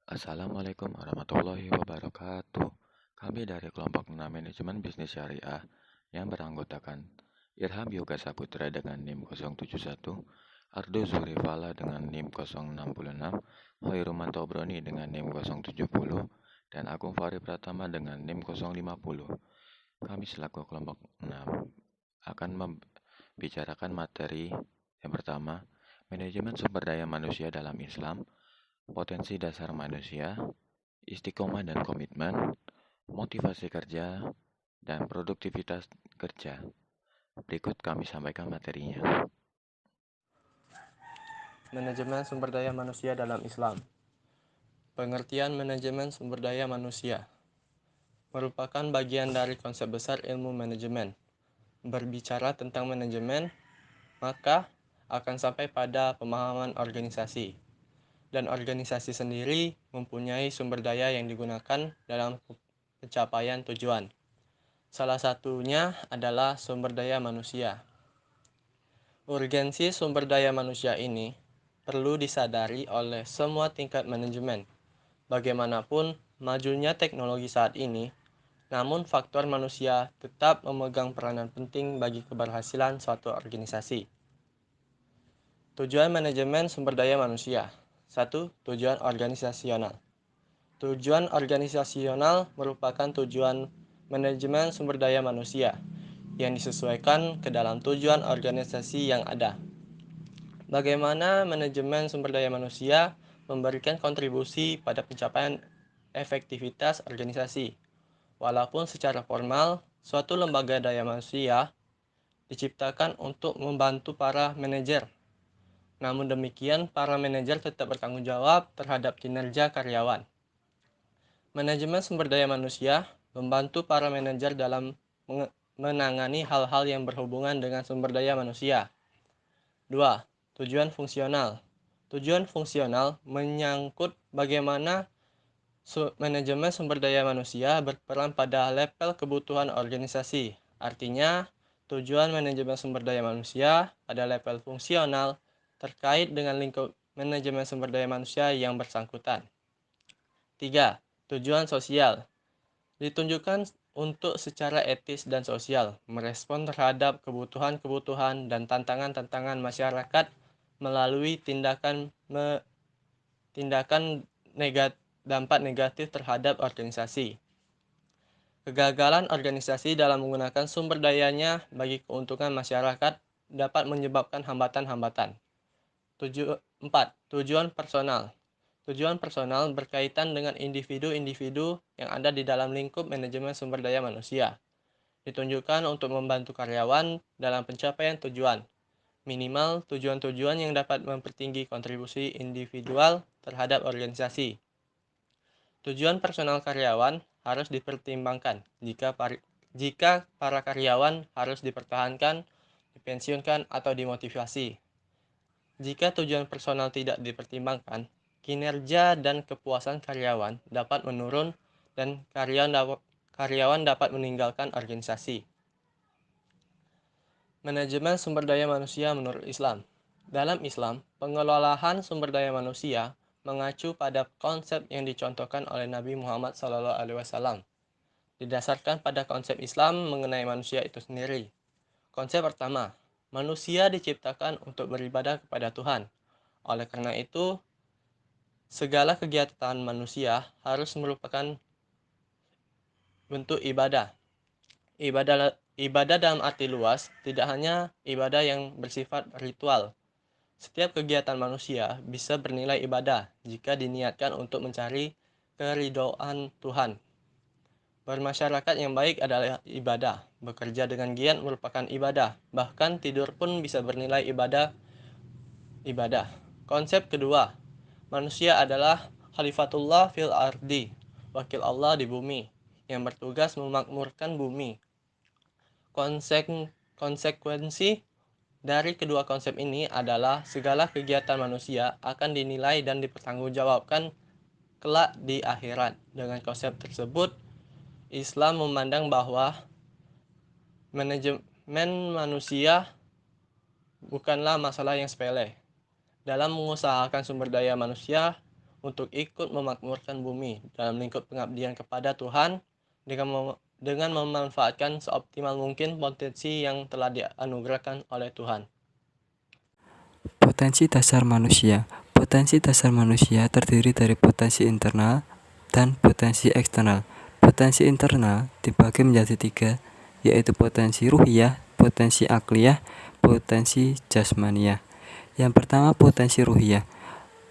Assalamualaikum warahmatullahi wabarakatuh. Kami dari kelompok 6 Manajemen Bisnis Syariah yang beranggotakan Irham Yoga Saputra dengan NIM 071, Ardo Zurifala dengan NIM 066, Hoiruman Tobroni dengan NIM 070, dan Agung Fahri Pratama dengan NIM 050. Kami selaku kelompok 6 akan membicarakan materi yang pertama, manajemen sumber daya manusia dalam Islam, potensi dasar manusia, istiqomah dan komitmen, motivasi kerja, dan produktivitas kerja. Berikut kami sampaikan materinya. Manajemen sumber daya manusia dalam Islam. Pengertian manajemen sumber daya manusia merupakan bagian dari konsep besar ilmu manajemen. Berbicara tentang manajemen, maka akan sampai pada pemahaman organisasi. Dan organisasi sendiri mempunyai sumber daya yang digunakan dalam pencapaian tujuan. Salah satunya adalah sumber daya manusia. Urgensi sumber daya manusia ini perlu disadari oleh semua tingkat manajemen. Bagaimanapun majunya teknologi saat ini, namun faktor manusia tetap memegang peranan penting bagi keberhasilan suatu organisasi. Tujuan manajemen sumber daya manusia. 1. Tujuan organisasional. Tujuan organisasional merupakan tujuan manajemen sumber daya manusia yang disesuaikan ke dalam tujuan organisasi yang ada. Bagaimana manajemen sumber daya manusia memberikan kontribusi pada pencapaian efektivitas organisasi. Walaupun secara formal, suatu lembaga daya manusia diciptakan untuk membantu para manajer. Namun demikian, para manajer tetap bertanggung jawab terhadap kinerja karyawan. Manajemen sumber daya manusia membantu para manajer dalam menangani hal-hal yang berhubungan dengan sumber daya manusia. 2. Tujuan fungsional. Tujuan fungsional menyangkut bagaimana manajemen sumber daya manusia berperan pada level kebutuhan organisasi. Artinya, tujuan manajemen sumber daya manusia pada level fungsional terkait dengan lingkup manajemen sumber daya manusia yang bersangkutan. 3. Tujuan sosial. Ditunjukkan untuk secara etis dan sosial, merespon terhadap kebutuhan-kebutuhan dan tantangan-tantangan masyarakat melalui tindakan dampak negatif terhadap organisasi. Kegagalan organisasi dalam menggunakan sumber dayanya bagi keuntungan masyarakat dapat menyebabkan hambatan-hambatan. 4. Tujuan personal. Tujuan personal berkaitan dengan individu-individu yang ada di dalam lingkup manajemen sumber daya manusia. Ditunjukkan untuk membantu karyawan dalam pencapaian tujuan. Minimal tujuan-tujuan yang dapat mempertinggi kontribusi individual terhadap organisasi. Tujuan personal karyawan harus dipertimbangkan jika para karyawan harus dipertahankan, dipensiunkan, atau dimotivasi. Jika tujuan personal tidak dipertimbangkan, kinerja dan kepuasan karyawan dapat menurun dan karyawan dapat meninggalkan organisasi. Manajemen sumber daya manusia menurut Islam. Dalam Islam, pengelolaan sumber daya manusia mengacu pada konsep yang dicontohkan oleh Nabi Muhammad SAW. Didasarkan pada konsep Islam mengenai manusia itu sendiri. Konsep pertama, manusia diciptakan untuk beribadah kepada Tuhan. Oleh karena itu, segala kegiatan manusia harus merupakan bentuk ibadah. Ibadah dalam arti luas tidak hanya ibadah yang bersifat ritual. Setiap kegiatan manusia bisa bernilai ibadah jika diniatkan untuk mencari keridhaan Tuhan. Bermasyarakat yang baik adalah ibadah. Bekerja dengan giat merupakan ibadah. Bahkan tidur pun bisa bernilai ibadah. Konsep kedua, manusia adalah khalifatullah fil ardi, wakil Allah di bumi, yang bertugas memakmurkan bumi. Konsekuensi dari kedua konsep ini adalah segala kegiatan manusia akan dinilai dan dipertanggungjawabkan kelak di akhirat. Dengan konsep tersebut, Islam memandang bahwa manajemen manusia bukanlah masalah yang sepele. Dalam mengusahakan sumber daya manusia untuk ikut memakmurkan bumi dalam lingkup pengabdian kepada Tuhan dengan memanfaatkan seoptimal mungkin potensi yang telah dianugerahkan oleh Tuhan. Potensi dasar manusia. Potensi dasar manusia terdiri dari potensi internal dan potensi eksternal. Potensi internal dibagi menjadi 3, yaitu potensi ruhiyah, potensi akliyah, potensi jasmaniyah. Yang pertama, potensi ruhiyah.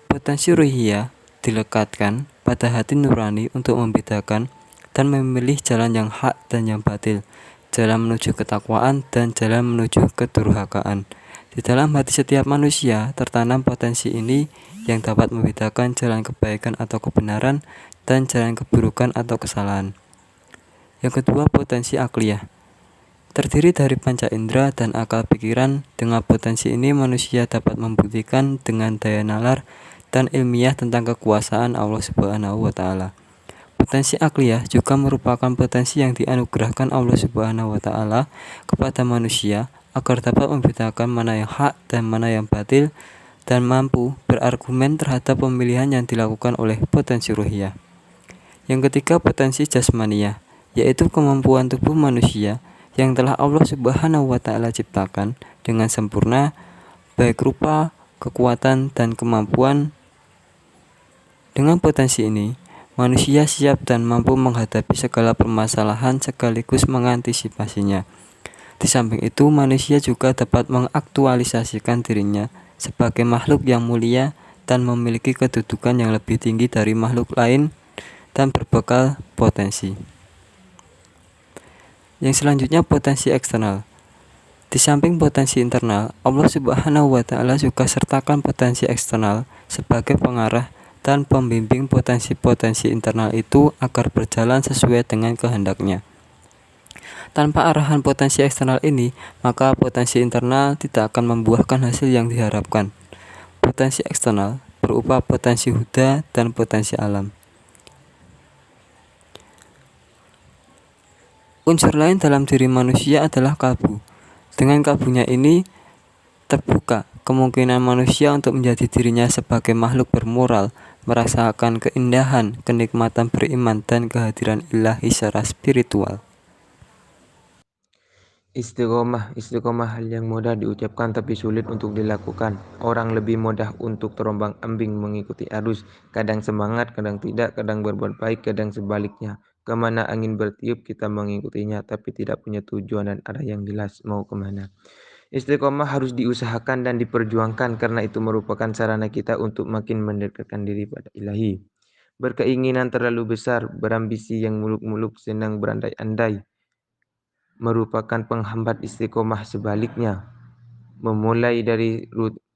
Potensi ruhiyah dilekatkan pada hati nurani untuk membedakan dan memilih jalan yang hak dan yang batil, jalan menuju ketakwaan dan jalan menuju kedurhakaan. Di dalam hati setiap manusia tertanam potensi ini yang dapat membedakan jalan kebaikan atau kebenaran dan jalan keburukan atau kesalahan. Yang kedua, potensi akliyah. Terdiri dari panca indera dan akal pikiran. Dengan potensi ini manusia dapat membuktikan dengan daya nalar dan ilmiah tentang kekuasaan Allah Subhanahu wa taala. Potensi akliyah juga merupakan potensi yang dianugerahkan Allah Subhanahu wa taala kepada manusia agar dapat membedakan mana yang hak dan mana yang batil dan mampu berargumen terhadap pemilihan yang dilakukan oleh potensi ruhiyah. Yang ketiga, potensi jasmaniyah, yaitu kemampuan tubuh manusia yang telah Allah Subhanahu wa taala ciptakan dengan sempurna, baik rupa, kekuatan, dan kemampuan. Dengan potensi ini, manusia siap dan mampu menghadapi segala permasalahan sekaligus mengantisipasinya. Di samping itu, manusia juga dapat mengaktualisasikan dirinya sebagai makhluk yang mulia dan memiliki kedudukan yang lebih tinggi dari makhluk lain dan berbekal potensi. Yang selanjutnya, potensi eksternal. Di samping potensi internal, Allah Subhanahu wa taala juga sertakan potensi eksternal sebagai pengarah dan pembimbing potensi-potensi internal itu agar berjalan sesuai dengan kehendaknya. Tanpa arahan potensi eksternal ini, maka potensi internal tidak akan membuahkan hasil yang diharapkan. Potensi eksternal berupa potensi huda dan potensi alam. Unsur lain dalam diri manusia adalah kalbu. Dengan kalbunya ini terbuka kemungkinan manusia untuk menjadi dirinya sebagai makhluk bermoral, merasakan keindahan, kenikmatan beriman, dan kehadiran ilahi secara spiritual. Istiqomah hal yang mudah diucapkan tapi sulit untuk dilakukan. Orang lebih mudah untuk terombang-ambing mengikuti arus, kadang semangat, kadang tidak, kadang berbuat baik, kadang sebaliknya. Kemana angin bertiup kita mengikutinya, tapi tidak punya tujuan dan arah yang jelas mau kemana. Istiqomah harus diusahakan dan diperjuangkan karena itu merupakan sarana kita untuk makin mendekatkan diri pada ilahi. Berkeinginan terlalu besar, berambisi yang muluk-muluk, senang berandai-andai, merupakan penghambat istiqomah. Sebaliknya, memulai dari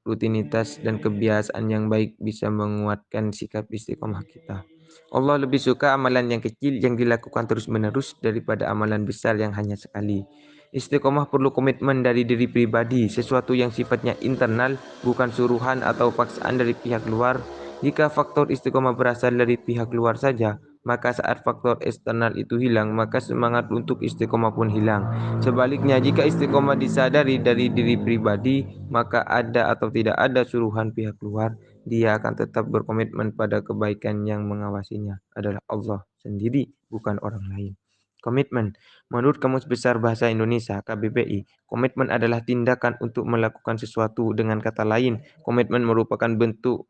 rutinitas dan kebiasaan yang baik bisa menguatkan sikap istiqomah kita. Allah lebih suka amalan yang kecil yang dilakukan terus-menerus daripada amalan besar yang hanya sekali. Istiqomah perlu komitmen dari diri pribadi, sesuatu yang sifatnya internal, bukan suruhan atau paksaan dari pihak luar. Jika faktor istiqomah berasal dari pihak luar saja, maka saat faktor eksternal itu hilang, maka semangat untuk istiqomah pun hilang. Sebaliknya, jika istiqomah disadari dari diri pribadi, maka ada atau tidak ada suruhan pihak luar, dia akan tetap berkomitmen pada kebaikan. Yang mengawasinya adalah Allah sendiri, bukan orang lain. Komitmen. Menurut Kamus Besar Bahasa Indonesia (KBBI), komitmen adalah tindakan untuk melakukan sesuatu. Dengan kata lain, komitmen merupakan bentuk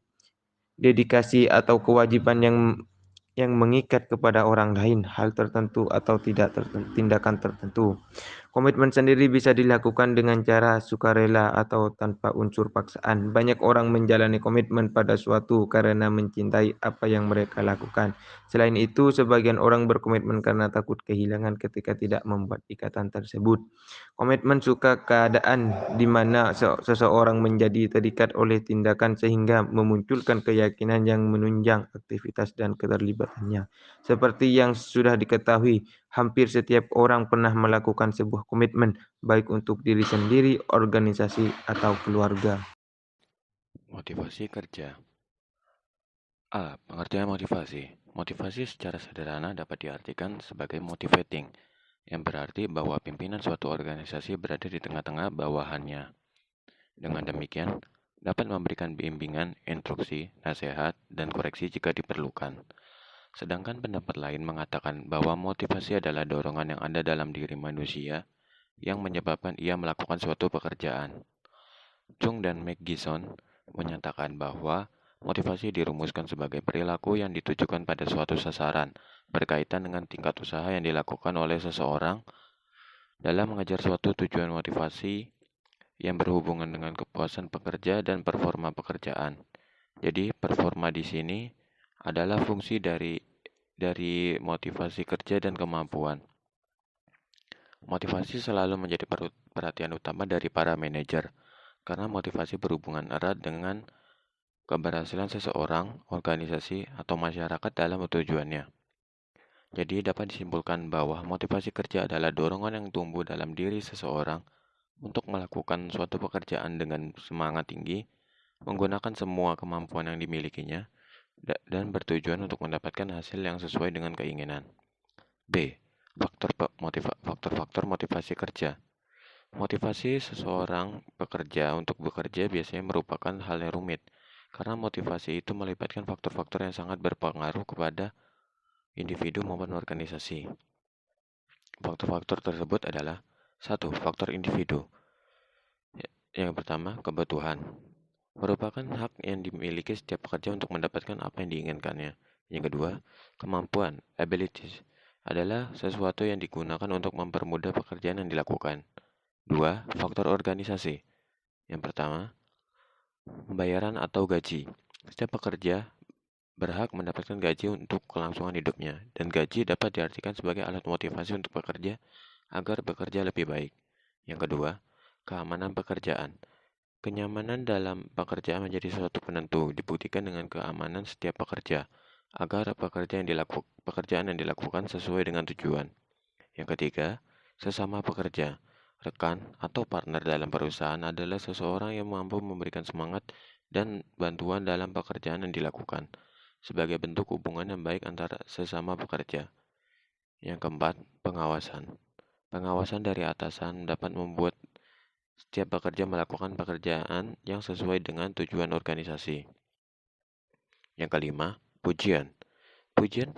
dedikasi atau kewajiban yang mengikat kepada orang lain, hal tertentu atau tindakan tertentu. Komitmen sendiri bisa dilakukan dengan cara sukarela atau tanpa unsur paksaan. Banyak orang menjalani komitmen pada suatu karena mencintai apa yang mereka lakukan. Selain itu, sebagian orang berkomitmen karena takut kehilangan ketika tidak membuat ikatan tersebut. Komitmen suka keadaan di mana seseorang menjadi terikat oleh tindakan sehingga memunculkan keyakinan yang menunjang aktivitas dan keterlibatannya. Seperti yang sudah diketahui, hampir setiap orang pernah melakukan sebuah komitmen, baik untuk diri sendiri, organisasi, atau keluarga. Motivasi kerja. A. Pengertian motivasi. Motivasi secara sederhana dapat diartikan sebagai motivating, yang berarti bahwa pimpinan suatu organisasi berada di tengah-tengah bawahannya. Dengan demikian, dapat memberikan bimbingan, instruksi, nasihat, dan koreksi jika diperlukan. Sedangkan pendapat lain mengatakan bahwa motivasi adalah dorongan yang ada dalam diri manusia yang menyebabkan ia melakukan suatu pekerjaan. Chung dan McGison menyatakan bahwa motivasi dirumuskan sebagai perilaku yang ditujukan pada suatu sasaran berkaitan dengan tingkat usaha yang dilakukan oleh seseorang dalam mengejar suatu tujuan. Motivasi yang berhubungan dengan kepuasan pekerja dan performa pekerjaan. Jadi, performa di sini adalah fungsi dari motivasi kerja dan kemampuan. Motivasi selalu menjadi perhatian utama dari para manajer, karena motivasi berhubungan erat dengan keberhasilan seseorang, organisasi, atau masyarakat dalam tujuannya. Jadi dapat disimpulkan bahwa motivasi kerja adalah dorongan yang tumbuh dalam diri seseorang untuk melakukan suatu pekerjaan dengan semangat tinggi, menggunakan semua kemampuan yang dimilikinya, dan bertujuan untuk mendapatkan hasil yang sesuai dengan keinginan. B. Faktor-faktor motivasi kerja. Motivasi seseorang pekerja untuk bekerja biasanya merupakan hal yang rumit, karena motivasi itu melibatkan faktor-faktor yang sangat berpengaruh kepada individu maupun organisasi. Faktor-faktor tersebut adalah 1. Faktor individu. Yang pertama, kebutuhan. Merupakan hak yang dimiliki setiap pekerja untuk mendapatkan apa yang diinginkannya. Yang kedua, kemampuan, abilities, adalah sesuatu yang digunakan untuk mempermudah pekerjaan yang dilakukan. 2. Faktor organisasi. Yang pertama, pembayaran atau gaji. Setiap pekerja berhak mendapatkan gaji untuk kelangsungan hidupnya, dan gaji dapat diartikan sebagai alat motivasi untuk bekerja agar bekerja lebih baik. Yang kedua, keamanan pekerjaan. Kenyamanan dalam pekerjaan menjadi suatu penentu, dibuktikan dengan keamanan setiap pekerja, agar pekerjaan yang dilakukan sesuai dengan tujuan. Yang ketiga, sesama pekerja. Rekan atau partner dalam perusahaan adalah seseorang yang mampu memberikan semangat dan bantuan dalam pekerjaan yang dilakukan, sebagai bentuk hubungan yang baik antara sesama pekerja. Yang keempat, pengawasan. Pengawasan dari atasan dapat membuat setiap pekerja melakukan pekerjaan yang sesuai dengan tujuan organisasi. Yang kelima, pujian. Pujian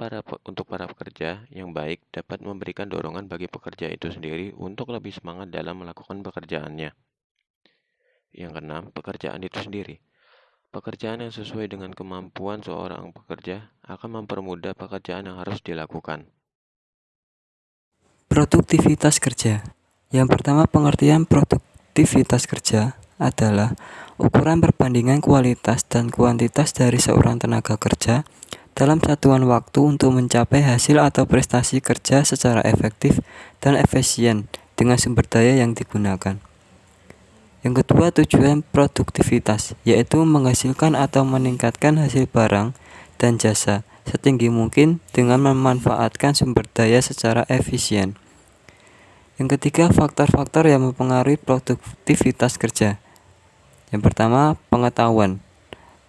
untuk para pekerja yang baik dapat memberikan dorongan bagi pekerja itu sendiri untuk lebih semangat dalam melakukan pekerjaannya. Yang keenam, pekerjaan itu sendiri. Pekerjaan yang sesuai dengan kemampuan seorang pekerja akan mempermudah pekerjaan yang harus dilakukan. Produktivitas kerja. Yang pertama, pengertian produktivitas kerja adalah ukuran perbandingan kualitas dan kuantitas dari seorang tenaga kerja dalam satuan waktu untuk mencapai hasil atau prestasi kerja secara efektif dan efisien dengan sumber daya yang digunakan. Yang kedua, tujuan produktivitas, yaitu menghasilkan atau meningkatkan hasil barang dan jasa setinggi mungkin dengan memanfaatkan sumber daya secara efisien. Yang ketiga, faktor-faktor yang mempengaruhi produktivitas kerja. Yang pertama, pengetahuan.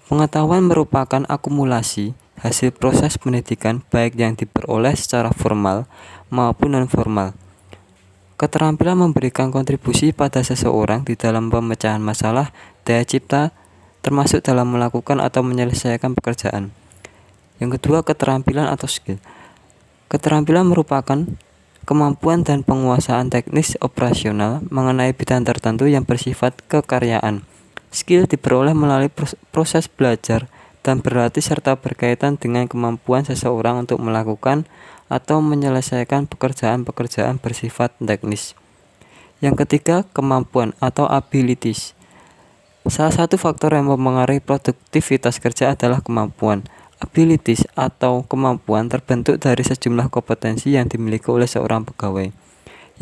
Pengetahuan merupakan akumulasi hasil proses pendidikan baik yang diperoleh secara formal maupun non-formal. Keterampilan memberikan kontribusi pada seseorang di dalam pemecahan masalah, daya cipta, termasuk dalam melakukan atau menyelesaikan pekerjaan. Yang kedua, keterampilan atau skill. Keterampilan merupakan kemampuan dan penguasaan teknis operasional mengenai bidang tertentu yang bersifat kekaryaan. Skill diperoleh melalui proses belajar dan berlatih serta berkaitan dengan kemampuan seseorang untuk melakukan atau menyelesaikan pekerjaan-pekerjaan bersifat teknis. Yang ketiga, kemampuan atau abilities. Salah satu faktor yang mempengaruhi produktivitas kerja adalah kemampuan. Abilities atau kemampuan terbentuk dari sejumlah kompetensi yang dimiliki oleh seorang pegawai.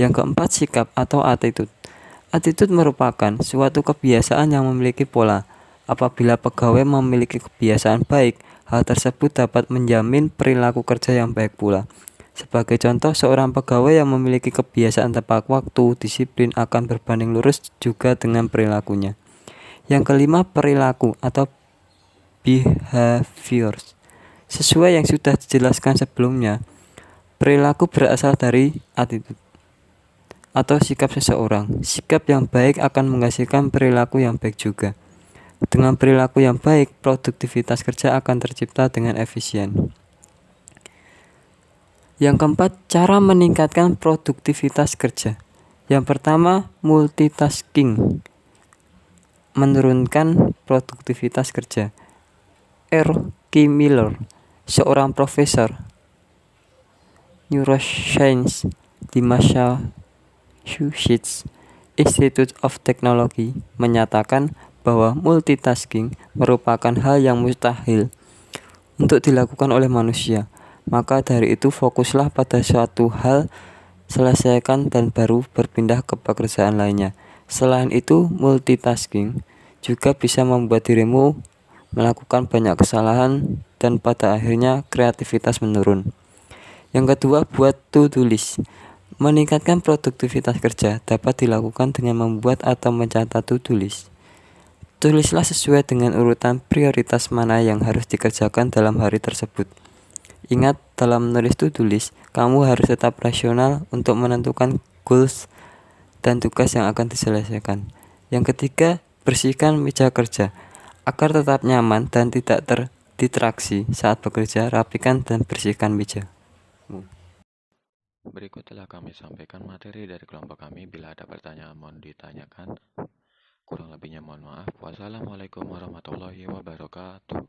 Yang keempat, sikap atau attitude. Attitude merupakan suatu kebiasaan yang memiliki pola. Apabila pegawai memiliki kebiasaan baik, hal tersebut dapat menjamin perilaku kerja yang baik pula. Sebagai contoh, seorang pegawai yang memiliki kebiasaan tepat waktu, disiplin akan berbanding lurus juga dengan perilakunya. Yang kelima, perilaku atau behaviors. Sesuai yang sudah dijelaskan sebelumnya, perilaku berasal dari attitude atau sikap seseorang. Sikap yang baik akan menghasilkan perilaku yang baik juga. Dengan perilaku yang baik, produktivitas kerja akan tercipta dengan efisien. Yang keempat, cara meningkatkan produktivitas kerja. Yang pertama, multitasking. Menurunkan produktivitas kerja. R. K. Miller, seorang profesor neuroscience di Massachusetts Institute of Technology, menyatakan bahwa multitasking merupakan hal yang mustahil untuk dilakukan oleh manusia. Maka dari itu fokuslah pada suatu hal, selesaikan dan baru berpindah ke pekerjaan lainnya. Selain itu, multitasking juga bisa membuat dirimu melakukan banyak kesalahan dan pada akhirnya kreativitas menurun. Yang kedua, buat to-do list. Meningkatkan produktivitas kerja dapat dilakukan dengan membuat atau mencatat to-do list. Tulislah sesuai dengan urutan prioritas mana yang harus dikerjakan dalam hari tersebut. Ingat, dalam menulis to-do list, kamu harus tetap rasional untuk menentukan goals dan tugas yang akan diselesaikan. Yang ketiga, bersihkan meja kerja. Agar tetap nyaman dan tidak terdistraksi saat bekerja, rapikan dan bersihkan meja. Berikut telah kami sampaikan materi dari kelompok kami. Bila ada pertanyaan mohon ditanyakan. Kurang lebihnya mohon maaf. Wassalamualaikum warahmatullahi wabarakatuh.